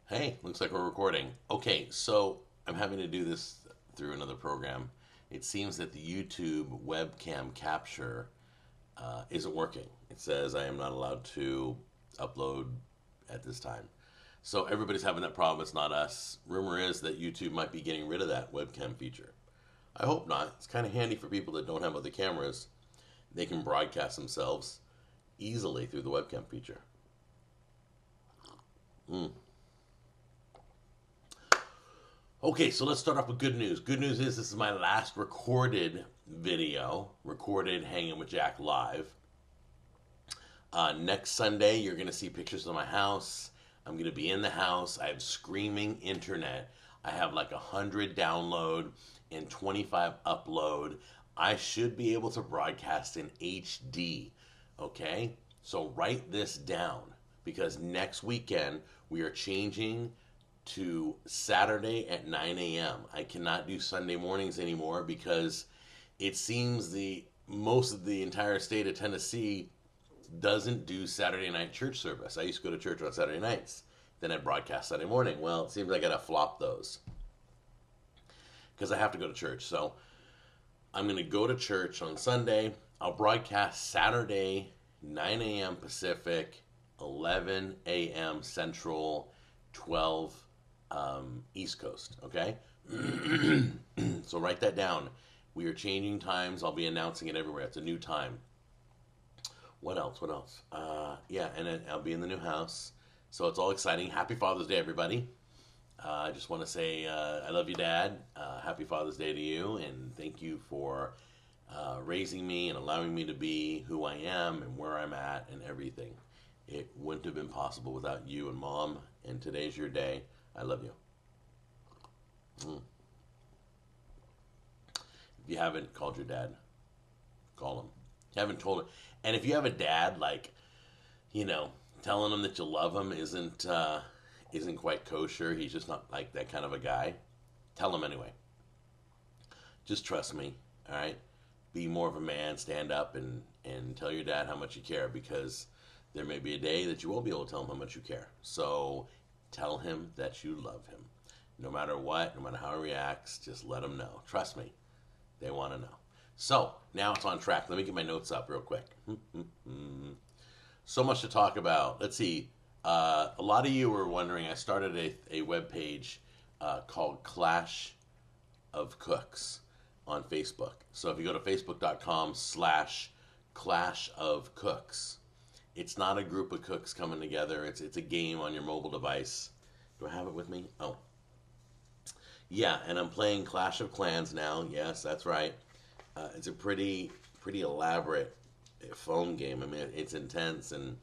Hey, looks like we're recording. Okay, so I'm having to do this through another program. It seems that the YouTube webcam capture isn't working. It says I am not allowed to upload at this time. So everybody's having that problem. It's not us. Rumor is that YouTube might be getting rid of that webcam feature. I hope not. It's kind of handy for people that don't have other cameras. They can broadcast themselves easily through the webcam feature. Mm. Okay, so let's start off with good news. Good news is this is my last recorded video, recorded Hanging with Jack live. Next Sunday, you're going to see pictures of my house. I'm going to be in the house. I have screaming internet. I have like 100 download and 25 upload. I should be able to broadcast in HD. Okay? So write this down because next weekend we are changing to Saturday at 9 a.m. I cannot do Sunday mornings anymore because it seems the most of the entire state of Tennessee doesn't do Saturday night church service. I used to go to church on Saturday nights. Then I'd broadcast Sunday morning. Well, it seems like I gotta flop those because I have to go to church. So I'm gonna go to church on Sunday. I'll broadcast Saturday 9 a.m. Pacific, 11 a.m. Central, 12 East Coast. Okay, so write that down. We are changing times. I'll be announcing it everywhere. It's a new time. What else? What else? Yeah, and then I'll be in the new house. So it's all exciting. Happy Father's Day, everybody. I just want to say I love you, Dad. Happy Father's Day to you, and thank you for raising me and allowing me to be who I am and where I'm at and everything. It wouldn't have been possible without you and Mom, and today's your day. I love you. Mm. If you haven't called your dad, call him. If you haven't told him. And if you have a dad, like, telling him that you love him isn't quite kosher. He's just not like that kind of a guy. Tell him anyway. Just trust me, all right? Be more of a man. Stand up and tell your dad how much you care because there may be a day that you won't be able to tell him how much you care. So tell him that you love him. No matter what, no matter how he reacts, just let him know. Trust me, they want to know. So now it's on track. Let me get my notes up real quick. So much to talk about. Let's see. A lot of you were wondering, I started a web page called Clash of Cooks on Facebook. So if you go to facebook.com/Clash of Cooks, it's not a group of cooks coming together. It's a game on your mobile device. Do I have it with me? Oh. Yeah, and I'm playing Clash of Clans now. Yes, that's right. It's a pretty elaborate phone game. I mean, it's intense, and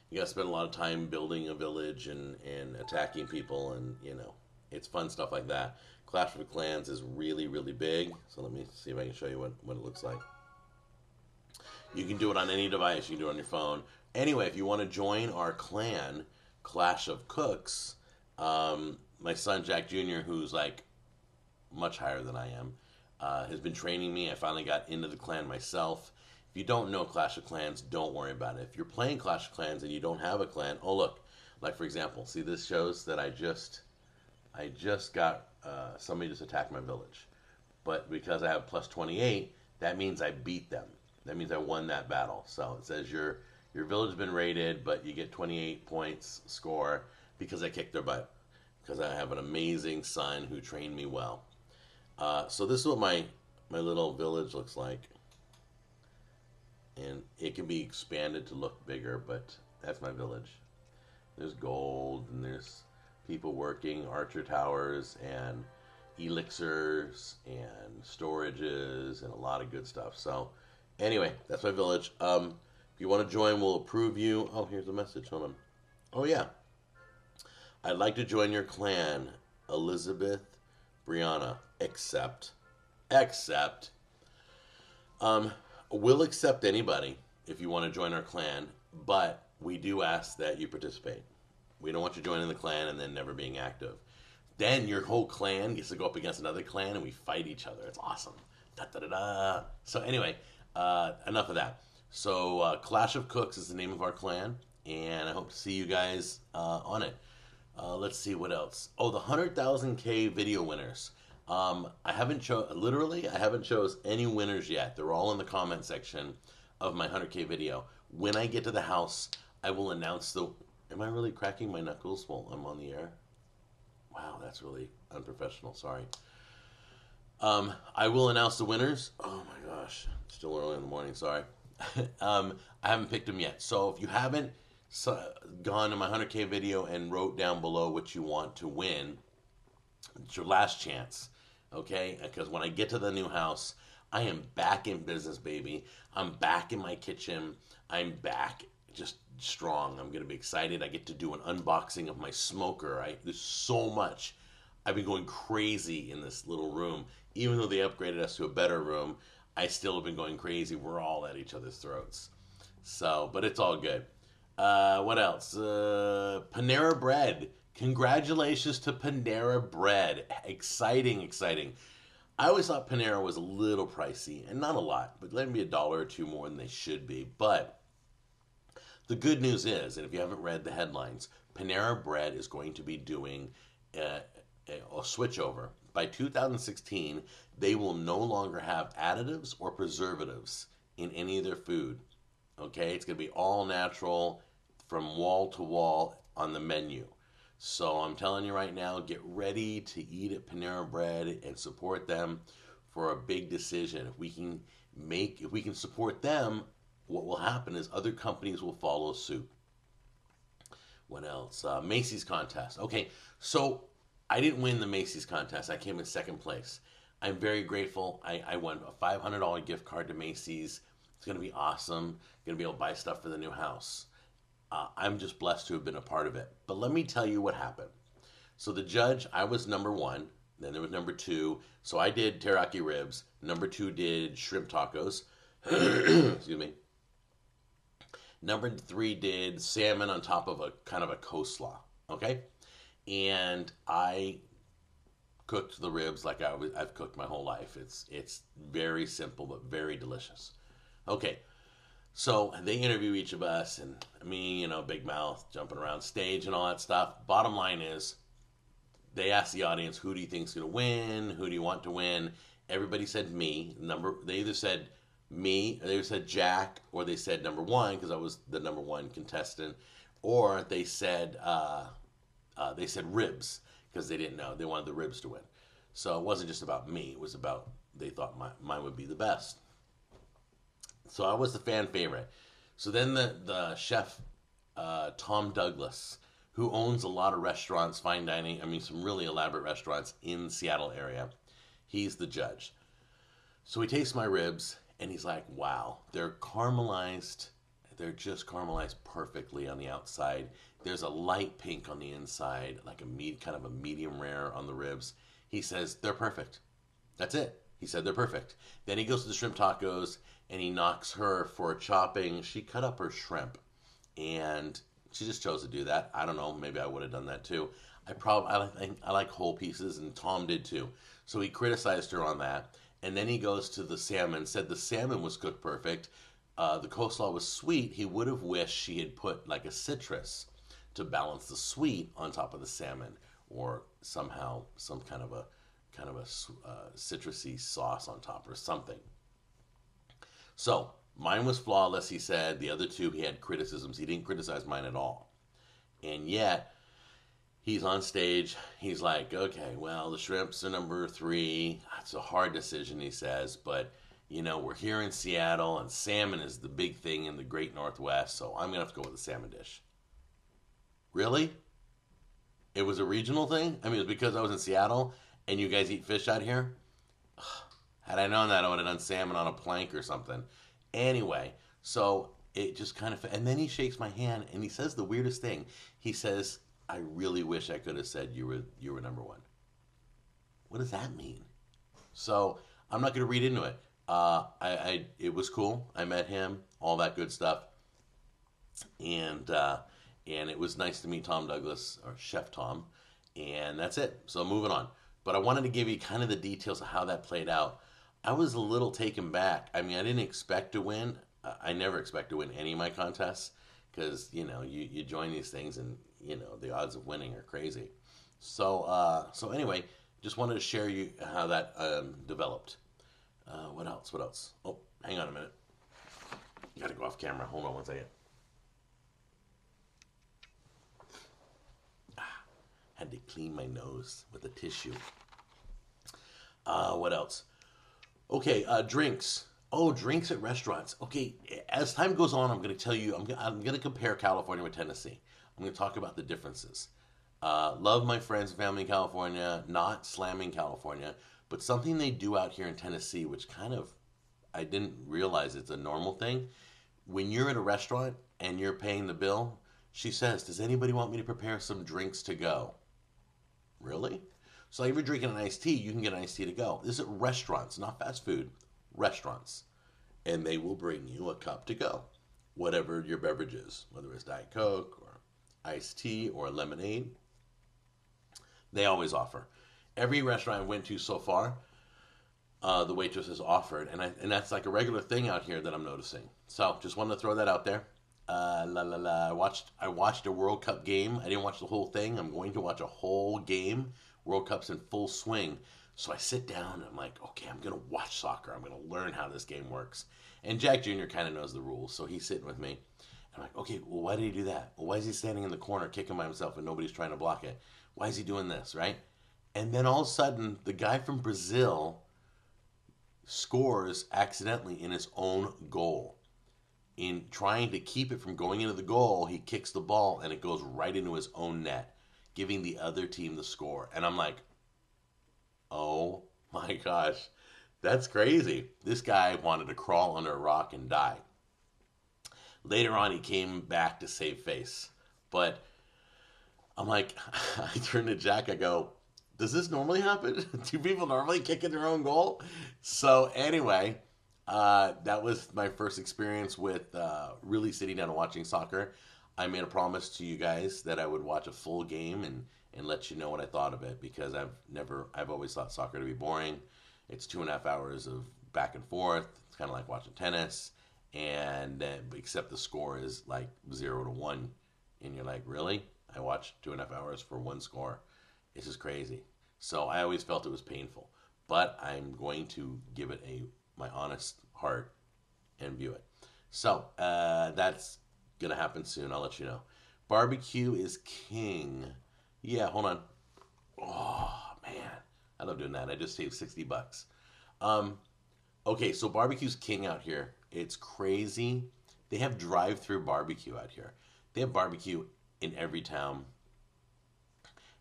you got to spend a lot of time building a village and attacking people, and it's fun stuff like that. Clash of Clans is really, really big. So let me see if I can show you what it looks like. You can do it on any device. You can do it on your phone. Anyway, if you want to join our clan, Clash of Cooks, my son Jack Jr., who's like much higher than I am, has been training me. I finally got into the clan myself. If you don't know Clash of Clans, don't worry about it. If you're playing Clash of Clans and you don't have a clan, oh look, like for example, see this shows that I just got somebody just attacked my village, but because I have plus 28, that means I beat them. That means I won that battle. So it says your village has been raided, but you get 28 points score because I kicked their butt. Because I have an amazing son who trained me well. So this is what my little village looks like. And it can be expanded to look bigger, but that's my village. There's gold, and there's people working, archer towers, and elixirs, and storages, and a lot of good stuff. So anyway, that's my village. If you want to join, we'll approve you. Oh, here's a message. Hold on. Oh, yeah. I'd like to join your clan, Elizabeth, Brianna, except, we'll accept anybody if you want to join our clan, but we do ask that you participate. We don't want you joining the clan and then never being active. Then your whole clan gets to go up against another clan and we fight each other. It's awesome. Da, da, da, da. So anyway, enough of that. So Clash of Cooks is the name of our clan, and I hope to see you guys on it. Let's see what else. Oh, the 100,000K video winners. I haven't literally, I haven't chose any winners yet. They're all in the comment section of my 100K video. When I get to the house, I will announce the. Am I really cracking my knuckles while I'm on the air? Wow, that's really unprofessional. Sorry. I will announce the winners. Oh my gosh, still early in the morning. Sorry. I haven't picked them yet. So if you haven't gone to my 100K video and wrote down below what you want to win, it's your last chance. Okay? Because when I get to the new house, I am back in business, baby. I'm back in my kitchen. I'm back just strong. I'm going to be excited. I get to do an unboxing of my smoker. There's so much. I've been going crazy in this little room. Even though they upgraded us to a better room, I still have been going crazy. We're all at each other's throats. So, but it's all good. What else? Panera Bread. Congratulations to Panera Bread. Exciting, exciting. I always thought Panera was a little pricey, and not a lot, but maybe $1 or $2 more than they should be. But the good news is, and if you haven't read the headlines, Panera Bread is going to be doing a switchover. By 2016, they will no longer have additives or preservatives in any of their food. Okay, it's going to be all natural from wall to wall on the menu. So I'm telling you right now, get ready to eat at Panera Bread and support them for a big decision. If we can support them, what will happen is other companies will follow suit. What else? Macy's contest. Okay, so I didn't win the Macy's contest. I came in second place. I'm very grateful. I won a $500 gift card to Macy's. It's going to be awesome. Going to be able to buy stuff for the new house. I'm just blessed to have been a part of it. But let me tell you what happened. So the judge, I was number one. Then there was number two. So I did teriyaki ribs. Number two did shrimp tacos. Excuse me. Number three did salmon on top of a kind of a coleslaw. Okay? And I cooked the ribs like I've cooked my whole life. It's very simple but very delicious. Okay, so they interview each of us, and me, big mouth, jumping around stage and all that stuff. Bottom line is, they asked the audience, who do you think's going to win? Who do you want to win? Everybody said me. They either said me, or they said Jack, or they said number one because I was the number one contestant, or they said ribs because they didn't know. They wanted the ribs to win. So it wasn't just about me. It was about they thought mine would be the best. So I was the fan favorite. So then the chef, Tom Douglas, who owns a lot of restaurants, fine dining, some really elaborate restaurants in the Seattle area, he's the judge. So he tastes my ribs, and he's like, wow, they're caramelized. They're just caramelized perfectly on the outside. There's a light pink on the inside, like kind of a medium rare on the ribs. He says, they're perfect. That's it. He said they're perfect. Then he goes to the shrimp tacos, and he knocks her for chopping. She cut up her shrimp, and she just chose to do that. I don't know. Maybe I would have done that too. I like whole pieces, and Tom did too. So he criticized her on that. And then he goes to the salmon, said the salmon was cooked perfect. The coleslaw was sweet. He would have wished she had put like a citrus to balance the sweet on top of the salmon, or somehow some kind of a citrusy sauce on top or something. So mine was flawless, he said. The other two, he had criticisms. He didn't criticize mine at all. And yet, he's on stage. He's like, okay, well, the shrimps are number three. It's a hard decision, he says, but we're here in Seattle, and salmon is the big thing in the great Northwest, so I'm going to have to go with the salmon dish. Really? It was a regional thing? It was because I was in Seattle, and you guys eat fish out here? Had I known that, I would have done salmon on a plank or something. Anyway, so it just kind of... And then he shakes my hand, and he says the weirdest thing. He says, I really wish I could have said you were number one. What does that mean? So I'm not going to read into it. It was cool. I met him, all that good stuff. And it was nice to meet Tom Douglas, or Chef Tom. And that's it. So moving on. But I wanted to give you kind of the details of how that played out. I was a little taken back. I didn't expect to win. I never expect to win any of my contests. because you join these things and the odds of winning are crazy. So so anyway, just wanted to share you how that developed. What else? What else? Oh, hang on a minute. Got to go off camera. Hold on one second. Had to clean my nose with a tissue. What else? Okay, drinks. Oh, drinks at restaurants. Okay, as time goes on, I'm going to tell you, I'm going to compare California with Tennessee. I'm going to talk about the differences. Love my friends and family in California, not slamming California, but something they do out here in Tennessee, which kind of, I didn't realize it's a normal thing. When you're at a restaurant and you're paying the bill, she says, "Does anybody want me to prepare some drinks to go?" Really? So if you're drinking an iced tea, you can get an iced tea to go. This is at restaurants, not fast food, restaurants. And they will bring you a cup to go, whatever your beverage is, whether it's Diet Coke or iced tea or lemonade. They always offer. Every restaurant I went to so far, the waitress has offered, and that's like a regular thing out here that I'm noticing. So just wanted to throw that out there. La la la. I watched a World Cup game. I didn't watch the whole thing. I'm going to watch a whole game. World Cup's in full swing. So I sit down and I'm like, okay, I'm gonna watch soccer. I'm gonna learn how this game works. And Jack Jr. kind of knows the rules, so he's sitting with me. I'm like, okay, well, why did he do that? Well, why is he standing in the corner kicking by himself and nobody's trying to block it? Why is he doing this, right? And then all of a sudden, the guy from Brazil scores accidentally in his own goal. In trying to keep it from going into the goal, he kicks the ball and it goes right into his own net, giving the other team the score. And I'm like, oh my gosh, that's crazy. This guy wanted to crawl under a rock and die. Later on, he came back to save face. But I'm like, I turned to Jack, I go, does this normally happen? Do people normally kick in their own goal? So anyway, that was my first experience with really sitting down and watching soccer. I made a promise to you guys that I would watch a full game and let you know what I thought of it, because I've always thought soccer to be boring. It's 2.5 hours of back and forth. It's kind of like watching tennis, and except the score is like 0-1, and you're like, really? I watched 2.5 hours for one score. This is crazy. So I always felt it was painful, but I'm going to give it my honest heart and view it. So that's gonna happen soon. I'll let you know. Barbecue is king. Yeah, hold on. Oh man, I love doing that. I just saved $60. Okay, so barbecue's king out here. It's crazy. They have drive-through barbecue out here. They have barbecue in every town.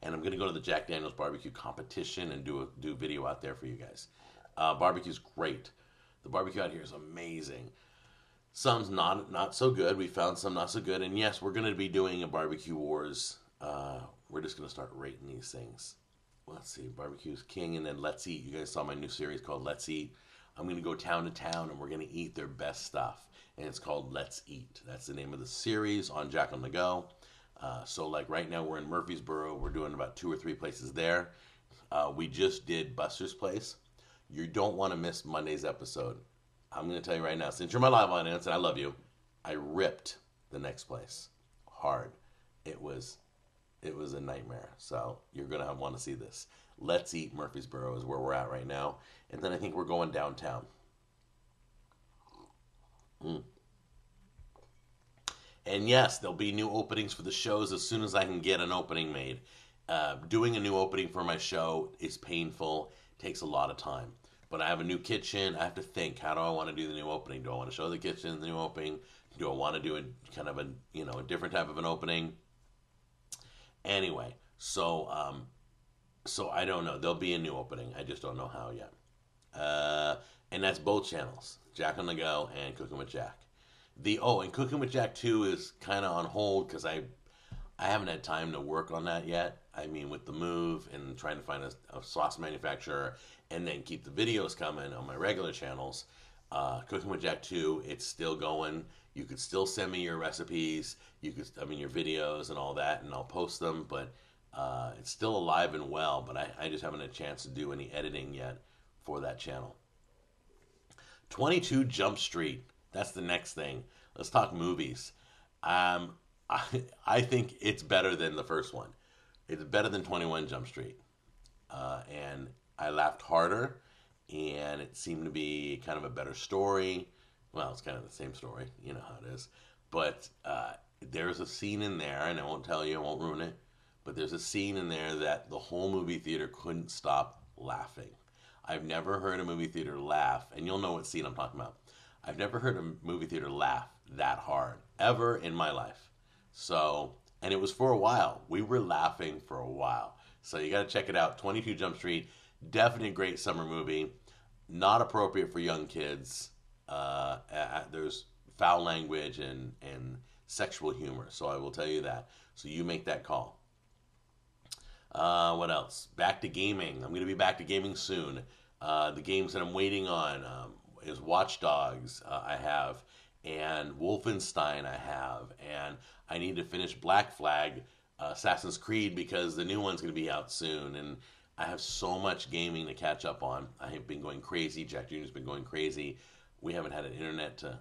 And I'm gonna go to the Jack Daniel's barbecue competition and do video out there for you guys. Barbecue's great. The barbecue out here is amazing. Some's not so good. We found some not so good. And yes, we're gonna be doing a barbecue wars. We're just gonna start rating these things. Let's see, barbecue's king, and then Let's Eat. You guys saw my new series called Let's Eat. I'm gonna go town to town and we're gonna eat their best stuff. And it's called Let's Eat. That's the name of the series on Jack on the Go. So like right now we're in Murfreesboro. We're doing about 2 or 3 places there. We just did Buster's Place. You don't want to miss Monday's episode. I'm going to tell you right now, since you're my live audience and I love you, I ripped the next place hard. It was a nightmare. So you're going to want to see this. Let's Eat Murfreesboro is where we're at right now. And then I think we're going downtown. And yes, there'll be new openings for the shows as soon as I can get an opening made. Doing a new opening for my show is painful, takes a lot of time. But I have a new kitchen. I have to think, how do I want to do the new opening? Do I want to show the kitchen the new opening? Do I want to do a kind of a different type of an opening? Anyway, so I don't know. There'll be a new opening. I just don't know how yet. And that's both channels, Jack on the Go and Cooking with Jack. And Cooking with Jack 2 is kind of on hold because I haven't had time to work on that yet. I mean, with the move and trying to find a sauce manufacturer and then keep the videos coming on my regular channels. Cooking with Jack 2, it's still going. You could still send me your recipes. Your videos and all that, and I'll post them. But it's still alive and well. But I just haven't had a chance to do any editing yet for that channel. 22 Jump Street. That's the next thing. Let's talk movies. Um, I, I think it's better than the first one. It's better than 21 Jump Street. And I laughed harder, and it seemed to be kind of a better story. Well, it's kind of the same story, you know how it is. But there's a scene in there, and I won't tell you, I won't ruin it, but there's a scene in there that the whole movie theater couldn't stop laughing. I've never heard a movie theater laugh, and you'll know what scene I'm talking about. I've never heard a movie theater laugh that hard ever in my life. So, and it was for a while. We were laughing for a while. So you got to check it out. 22 Jump Street, definitely a great summer movie. Not appropriate for young kids. There's foul language and sexual humor. So I will tell you that. So you make that call. What else? Back to gaming. I'm going to be back to gaming soon. The games that I'm waiting on is Watch Dogs. I have, and Wolfenstein. I have, and I need to finish Black Flag, Assassin's Creed, because the new one's going to be out soon, and I have so much gaming to catch up on. I have been going crazy. Jack Jr.'s been going crazy. We haven't had an internet to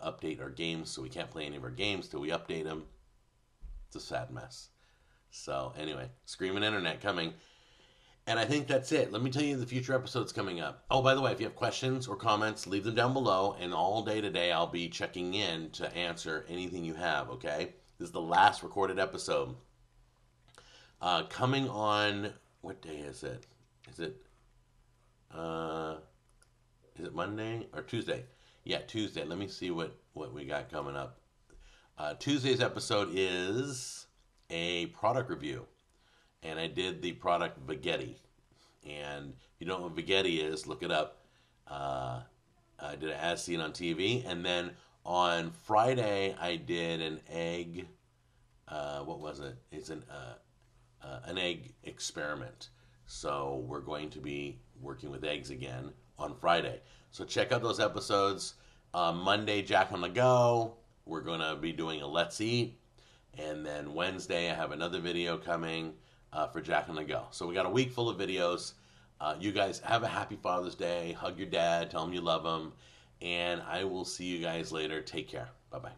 update our games, so we can't play any of our games till we update them. It's a sad mess. So anyway, screaming internet coming. And I think that's it. Let me tell you the future episodes coming up. Oh, by the way, if you have questions or comments, leave them down below. And all day today, I'll be checking in to answer anything you have, okay? This is the last recorded episode. Coming on, what day is it? Is it Monday or Tuesday? Yeah, Tuesday. Let me see what we got coming up. Tuesday's episode is a product review. And I did the product Veggetti. And if you don't know what Veggetti is, look it up. I did an as seen on TV. And then on Friday, I did an egg. What was it? It's an egg experiment. So we're going to be working with eggs again on Friday. So check out those episodes. Monday, Jack on the Go. We're going to be doing a Let's Eat. And then Wednesday, I have another video coming for Jack on the Go. So we got a week full of videos. You guys have a happy Father's Day. Hug your dad. Tell him you love him. And I will see you guys later. Take care. Bye-bye.